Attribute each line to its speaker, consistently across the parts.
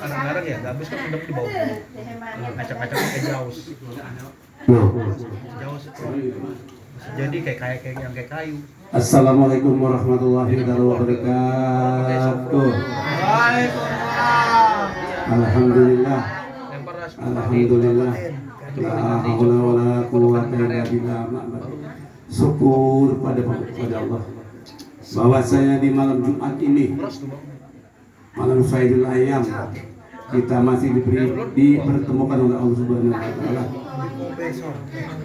Speaker 1: Kadang-kadang ya gabus kan udah di bawah. Ngacak-ngacak kayak jaus. Jaus itu. Jadi kayak yang kayak kayu.
Speaker 2: Assalamualaikum warahmatullahi wabarakatuh. Alhamdulillah. Alhamdulillah. La haula wala quwwata illa billah. Syukur pada Allah bahwasanya di malam Jumat ini, malam Sayyidul Ayyam, kita masih dipertemukan oleh Allah Subhanahu wa taala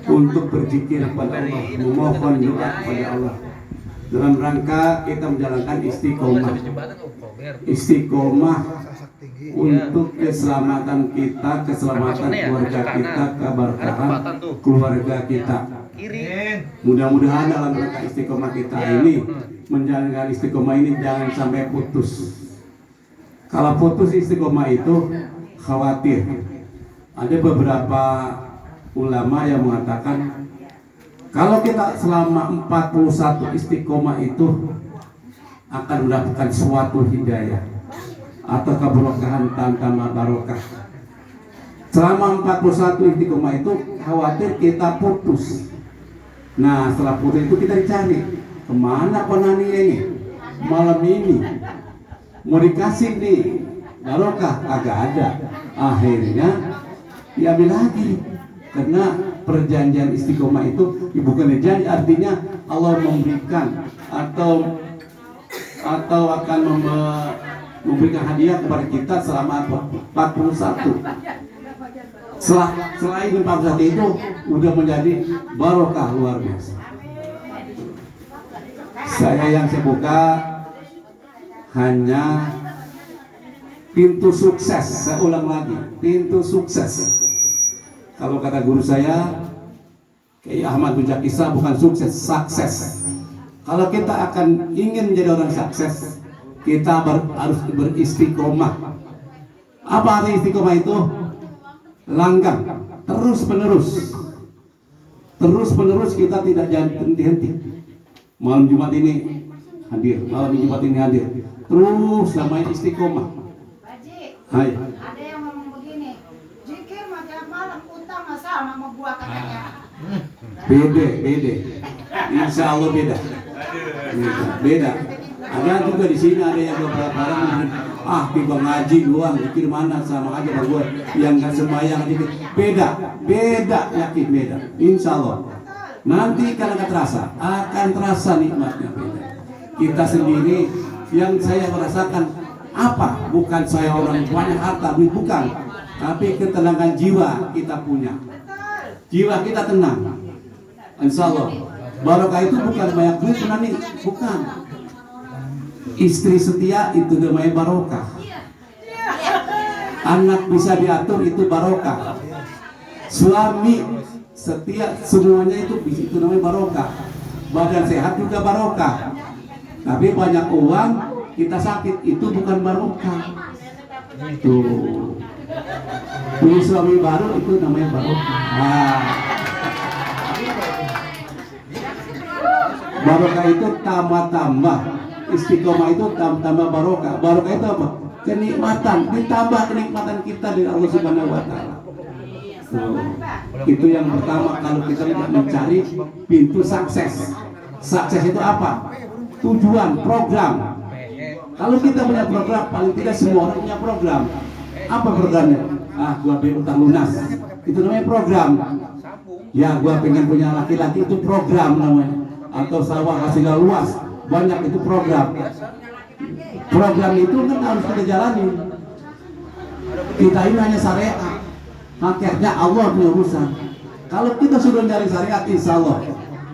Speaker 2: untuk berzikir kepada Allah, memohon doa kepada Allah dalam rangka kita menjalankan istiqomah untuk keselamatan kita, keselamatan keluarga kita, keberkahan keluarga kita. Mudah-mudahan dalam rangka istiqomah kita ini, menjalankan istiqomah ini jangan sampai putus. Kalau putus istiqomah itu khawatir. Ada beberapa ulama yang mengatakan kalau kita selama 41 istiqomah itu akan mendapatkan suatu hidayah atau keberkahan tanpa barokah. Selama 41 istiqomah itu khawatir kita putus. Nah, setelah putus itu kita dicari kemana konani ini malam ini mau dikasih nih barokah, agak ada. Akhirnya diambil lagi karena perjanjian istiqomah itu bukan janji, artinya Allah memberikan atau akan memberikan hadiah kepada kita selama 41. Selain 41 itu udah menjadi barokah luar biasa. Yang saya buka hanya pintu sukses. Saya ulang lagi, pintu sukses. Kalau kata guru saya, Kiai Ahmad Bujakisa, bukan sukses, sukses. Kalau kita akan ingin menjadi orang sukses, kita harus beristiqomah. Apa arti istiqomah itu? Langgang, terus menerus kita tidak jangan henti. Malam Jumat ini hadir, terus namanya istiqomah. Hai.
Speaker 3: Ada yang ngomong begini, zikir tiap malam, utang sama gua katanya.
Speaker 2: Beda. Insya Allah beda. Ada juga di sini ada yang beberapa orang tiba ngaji doang, pikir mana sama aja sama gue yang nggak sembahyang dikit. Beda, yakin beda. Insya Allah. Nanti kalau nggak terasa, akan terasa nikmatnya beda. Kita sendiri yang saya merasakan apa? Bukan saya orang banyak harta, duit bukan, tapi ketenangan jiwa kita punya. Jiwa kita tenang. Insya Allah. Barokah itu bukan banyak duit nih, bukan. Istri setia itu namanya barokah. Anak bisa diatur itu barokah. Suami setia semuanya itu namanya barokah. Badan sehat juga barokah. Tapi banyak uang kita sakit itu bukan barokah. Tuh. Punya suami baru itu namanya barokah. Barokah itu tambah-tambah. Istiqomah itu tambah barokah. Barokah itu apa? Kenikmatan, ditambah kenikmatan kita dari Allah Subhanahu wa taala. Itu yang pertama kalau kita mencari pintu sukses. Sukses itu apa? Tujuan, program. Kalau kita punya program, paling tidak semua orang punya program. Apa programnya? Gua pengen utang lunas. Itu namanya program. Ya, gua pengen punya laki-laki, itu program namanya. Atau sawah hasilnya luas, banyak, itu program. Program itu kan harus kita jalani. Kita ini hanya syariat. Akhirnya Allah punya urusan. Kalau kita sudah mencari syariat, insya Allah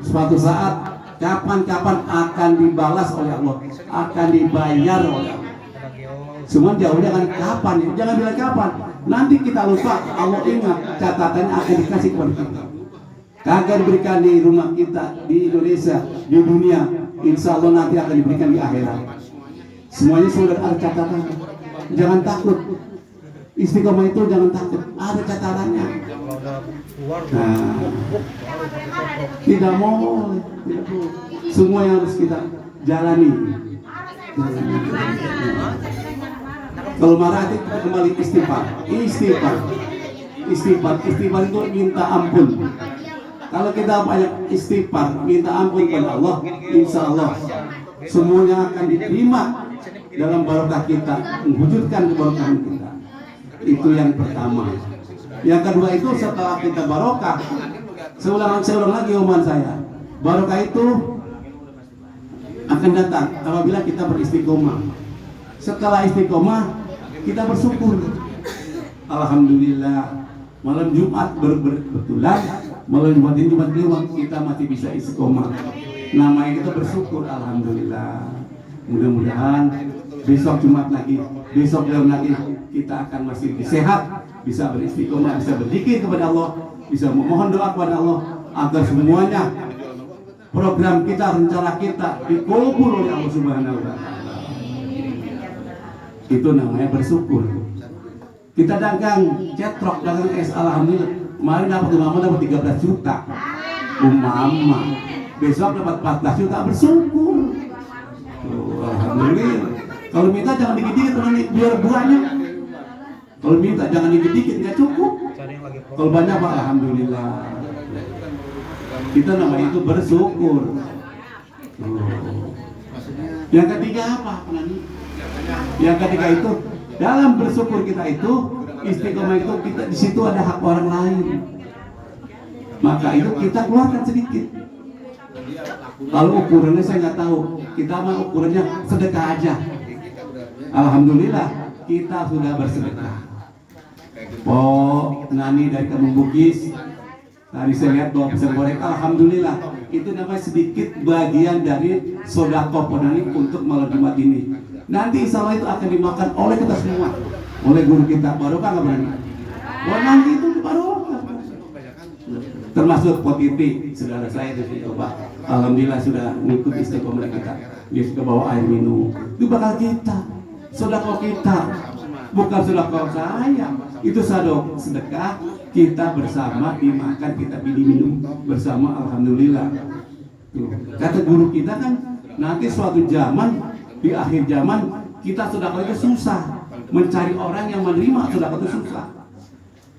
Speaker 2: suatu saat kapan-kapan akan dibalas oleh Allah, akan dibayar oleh Allah. Cuma jauhnya kan kapan ya? Jangan bilang kapan. Nanti kita lupa, Allah ingat, catatannya akan dikasih kepada kita. Kagak diberikan di rumah kita, di Indonesia, di dunia, insya Allah nanti akan diberikan di akhirat. Semuanya sudah ada catatan. Jangan takut. Istiqomah itu jangan takut, ada catatannya. Tidak mau. Semua yang harus kita jalani. Kalau marah itu kita kembali istighfar. Istighfar itu minta ampun. Kalau kita banyak istighfar, minta ampun kepada Allah, insya Allah semuanya akan diterima dalam barokah kita, mewujudkan keberkahan kita. Itu yang pertama. Yang kedua itu setelah kita barokah, saya ulang lagi omongan saya. Barokah itu akan datang apabila kita beristiqomah. Setelah istiqomah, kita bersyukur. Alhamdulillah, malam Jumat berbetulan, malam Jumat ini Jumat lewat, kita masih bisa istiqomah. Namanya kita bersyukur, alhamdulillah. Mudah-mudahan besok Jumat lagi, besok lagi kita akan masih sehat, bisa beristiqomah, bisa berzikir kepada Allah, bisa memohon doa kepada Allah agar semuanya program kita, rencana kita dikabul oleh Allah Subhanahu wa Ta'ala. Itu namanya bersyukur. Kita dagang cetrok, dagang es, alhamdulillah. Kemarin dapat 13 juta. Mama, besok dapat 14 juta, bersyukur. Alhamdulillah. Kalau minta jangan dikit-dikit, biar banyak. Kalau minta jangan dikit-dikit, nggak cukup. Kalau banyak Pak, alhamdulillah. Kita namanya itu bersyukur. Yang ketiga apa? Yang ketiga itu dalam bersyukur kita itu istiqomah itu kita di situ ada hak orang lain. Maka itu kita keluarkan sedikit. Kalau ukurannya saya nggak tahu. Kita mah ukurannya sedekah aja. Alhamdulillah kita sudah bersedekah. Oh, Nani dari Kampung Bugis. Tadi saya lihat bawa pisang goreng. Alhamdulillah itu namanya sedikit bagian dari sedekah Ponani untuk malam Jumat ini. Nanti insya Allah itu akan dimakan oleh kita semua, oleh guru kita. Barokah nggak berani? Wah, nanti itu barokah. Termasuk Potiti, saudara saya di situ Pak. Alhamdulillah sudah mengikuti istiqomah kita. Dia sudah bawa air minum. Itu bakal kita, sedekah kita, bukan sedekah saya. Itu sedekah kita bersama, dimakan, kita minum bersama. Alhamdulillah. Kata guru kita kan nanti suatu zaman, di akhir zaman kita sedekah itu susah, mencari orang yang menerima sedekah itu susah.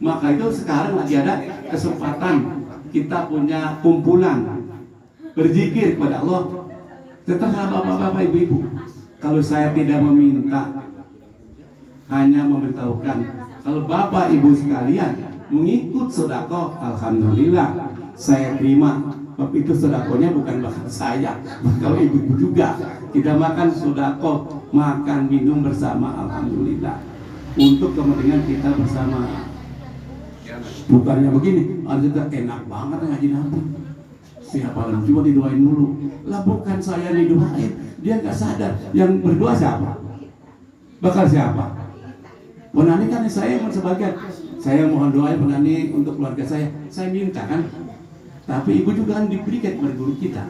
Speaker 2: Maka itu sekarang lagi ada kesempatan kita punya kumpulan berzikir kepada Allah. Terserah bapak-bapak, ibu-ibu. Kalau saya tidak meminta, hanya memberitahukan. Kalau bapak ibu sekalian mengikut sedekah, alhamdulillah saya terima. Sebab itu sedekahnya bukan bakal saya, bakal ibu-ibu juga. Kita makan sedekah, makan minum bersama, alhamdulillah. Untuk kepentingan kita bersama. Bukannya begini, ada enak banget ngaji Nabi. Siapa lagi cuma didoain dulu. Lah bukan saya didoain, dia nggak sadar. Yang berdoa siapa? Bakal siapa? Penani kan saya sebagian. Saya mohon doa Penani untuk keluarga saya. Saya minta kan. Tapi ibu juga kan diberikan kepada guru kita.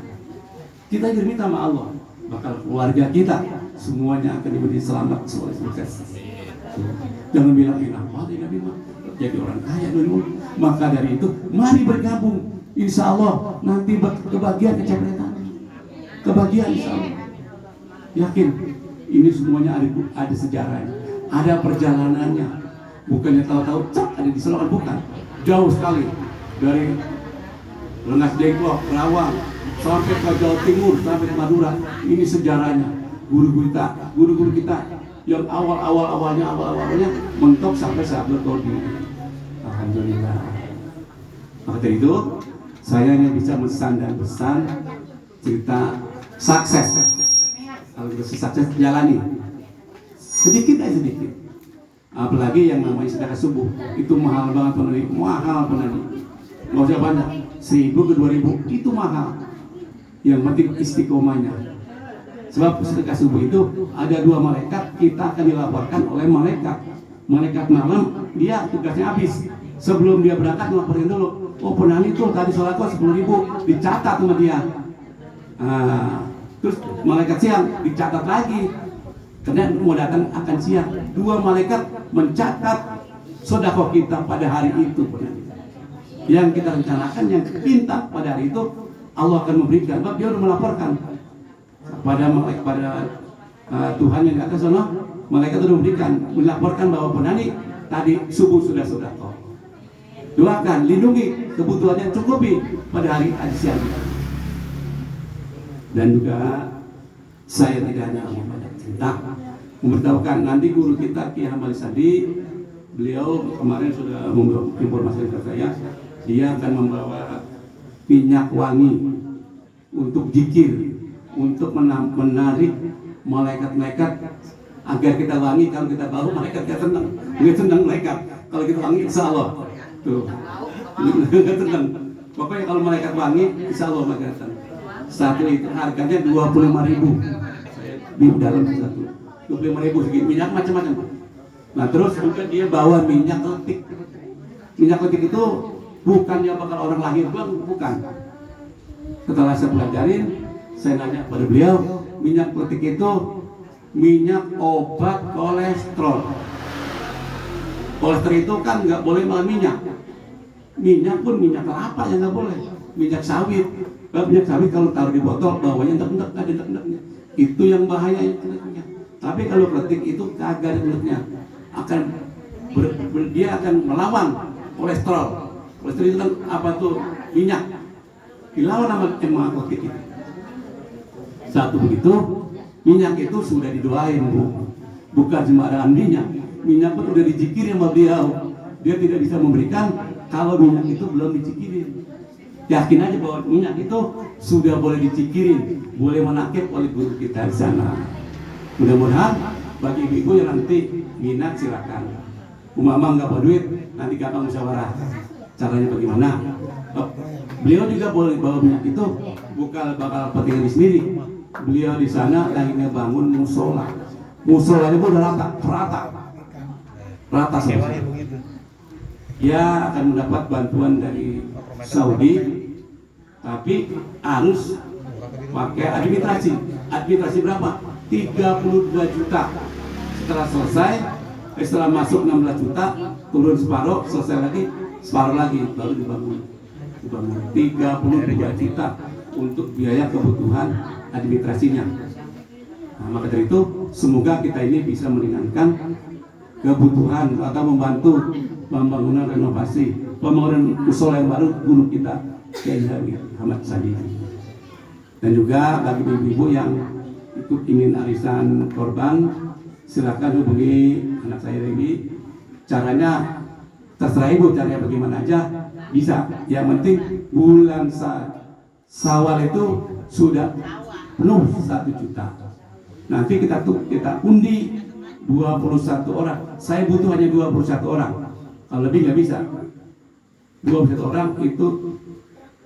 Speaker 2: Kita diminta sama Allah, bakal keluarga kita semuanya akan diberi selamat, soleh, sukses. Jangan bilang enak banget Nabi mah jadi orang kaya dulu. Maka dari itu mari bergabung. Insya Allah nanti kebagian kecepatan. Kebagian insya Allah. Yakin ini semuanya ada sejarahnya, ada perjalanannya. Bukannya tahu-tahu cek ada di Selatan, bukan. Jauh sekali dari Rengas Dengklok, Kerawang sampai ke Jawa Timur, sampai ke Madura. Ini sejarahnya. Guru-guru kita yang awalnya mentok sampai saat bertodi. Alhamdulillah. Maka dari itu saya hanya bisa pesan cerita sukses. Kalau bisa sukses jalani sedikit aja sedikit. Apalagi yang namanya sedekah subuh itu mahal banget Penani, nggak usah banyak, 1.000 ke 2.000 itu mahal. Yang penting istiqomahnya. Sebab sedekah subuh itu ada 2 malaikat, kita akan dilaporkan oleh malaikat malam, dia tugasnya habis. Sebelum dia berangkat ngelaporin dulu, oh Penani tuh tadi sholat kok 10.000, dicatat sama dia. Terus malaikat siang dicatat lagi, karena mau datang akan siang. 2 malaikat mencatat sedekah kita pada hari itu. Yang kita rencanakan, yang pinta pada hari itu Allah akan memberikan. Sebab dia sudah melaporkan pada Tuhan yang di atas sana, malaikat sudah melaporkan bahwa penani tadi subuh sudah sedekah. Doakan, lindungi kebutuhannya, cukupi pada hari siang. Dan juga saya tidak hanya membanyak cerita, memberitahukan nanti guru kita Ki Hamali Sandi, beliau kemarin sudah menginformasikan ke saya, dia akan membawa minyak wangi untuk zikir, untuk menarik malaikat-malaikat agar kita wangi. Kalau kita bau malaikat kita senang malaikat. Kalau kita wangi insya Allah tuh nggak senang. Pokoknya kalau malaikat wangi insya Allah malaikat senang. Satu itu harganya 25.000 di dalam satu, 25.000 segini, minyak macam-macam. Nah terus juga dia bawa minyak letik. Minyak letik itu bukan dia bakal orang lahir, bukan. Setelah saya pelajarin, saya nanya pada beliau, minyak letik itu minyak obat kolesterol. Kolesterol itu kan nggak boleh makan minyak. Minyak pun minyak kelapa yang nggak boleh. Minyak sawit. Minyak sawit kalau taruh di botol, bawahnya endek-endek, ada endek-endeknya. Itu yang bahaya itu. Tapi kalau letik itu kagak ada endeknya. Dia akan melawan kolesterol. Kolesterol itu kan apa tuh? Minyak. Dilawan sama letik itu. Satu begitu, minyak itu sudah didoain, Bu. Bukan sembarangan minyak. Minyak pun udah dizikirin sama beliau. Dia tidak bisa memberikan kalau minyak itu belum dizikirin. Yakin aja bahwa minyak itu sudah boleh dizikirin, boleh menakib oleh guru kita di sana. Mudah-mudahan bagi ibu-ibu yang nanti minat silakan. Mama nggak bawa duit, nanti gampang musyawarah. Caranya bagaimana? Beliau juga boleh bawa minyak itu, bukan bakal pentingnya sendiri. Beliau di sana lagi ngebangun musola. Musolanya pun udah rata semua. Dia akan mendapat bantuan dari Saudi, tapi harus pakai administrasi. Administrasi berapa? 32 juta. Setelah selesai, setelah masuk 16 juta, turun separuh, selesai lagi, separuh lagi, baru dibangun. 32 juta untuk biaya kebutuhan administrasinya. Nah, maka dari itu, semoga kita ini bisa meringankan kebutuhan atau membantu pembangunan renovasi, pembangunan musola yang baru guru kita Kiai Hamad Sandi. Dan juga bagi ibu-ibu yang ikut ingin arisan korban, silakan hubungi anak saya ini. Caranya terserah ibu, caranya bagaimana aja bisa. Yang penting bulan Syawal itu sudah penuh 1 juta. Nanti kita undi 21 orang. Saya butuh hanya 21 orang. Kalau lebih nggak bisa. 21 orang itu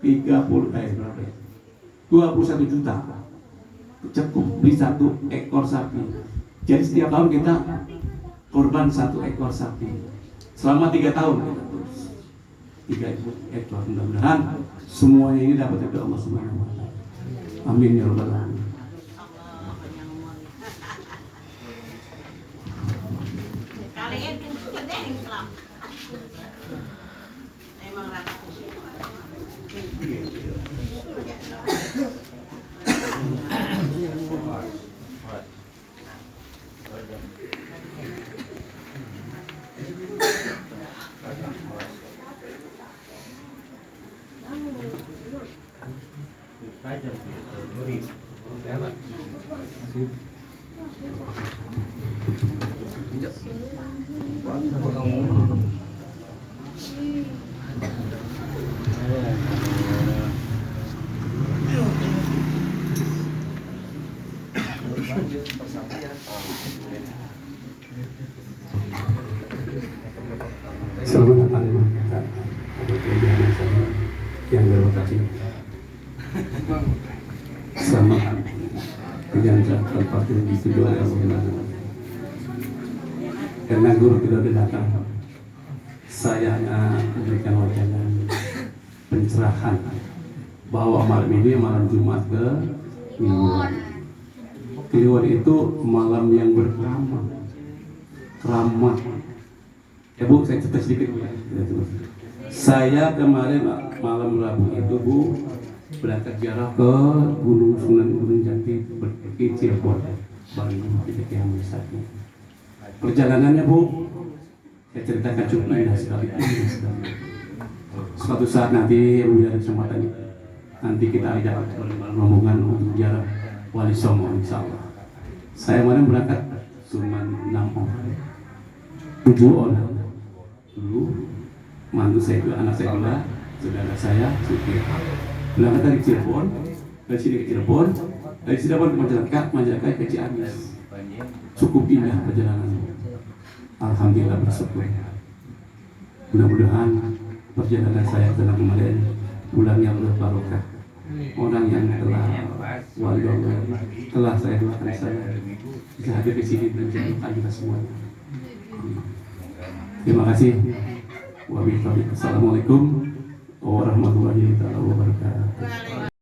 Speaker 2: 21 juta. Cukup beli 1 ekor sapi. Jadi setiap tahun kita korban 1 ekor sapi. Selama 3 tahun kita terus 3 ekor. Mudah-mudahan semuanya ini dapat dari Allah Subhanahu wa taala. Amin ya rabbal alamin. Selamat datang yang berkasih. Selamat kejangan tempat yang dituju oleh Allah. Karena guru tidak datang, saya hanya memberikan wajangan pencerahan bahwa malam ini malam Jumat ke Kliwon. Kliwon itu malam yang berkeramat. Bu, saya cerita sedikit. Saya kemarin malam Rabu itu, Bu, berangkat ziarah ke Gunung Sunan Gunung Jati, pergi Cirebon. baru kita yang satu. Perjalanannya Bu, saya ceritakan cukup indah sekali. Suatu saat nanti menjadi kesempatan nanti kita ajak rombongan untuk jarak Wali Songo insya Allah. Saya kemarin berangkat cuma 6 orang, 7 orang dulu, mantu saya juga, anak saya juga, saudara saya, supir. Berangkat dari Cirebon, dari sini ke Cirebon, dari Cirebon ke Majalengka ke Ciamis. Cukup indah perjalanan. Alhamdulillah bersyukur. Mudah-mudahan perjalanan saya telah kemarin pulang yang berbarokah. Orang yang telah wali Allah telah saya doakan saya bisa hadir di sini dan menjadikan kita semua. Terima kasih. Wabillahi. Assalamualaikum warahmatullahi wabarakatuh.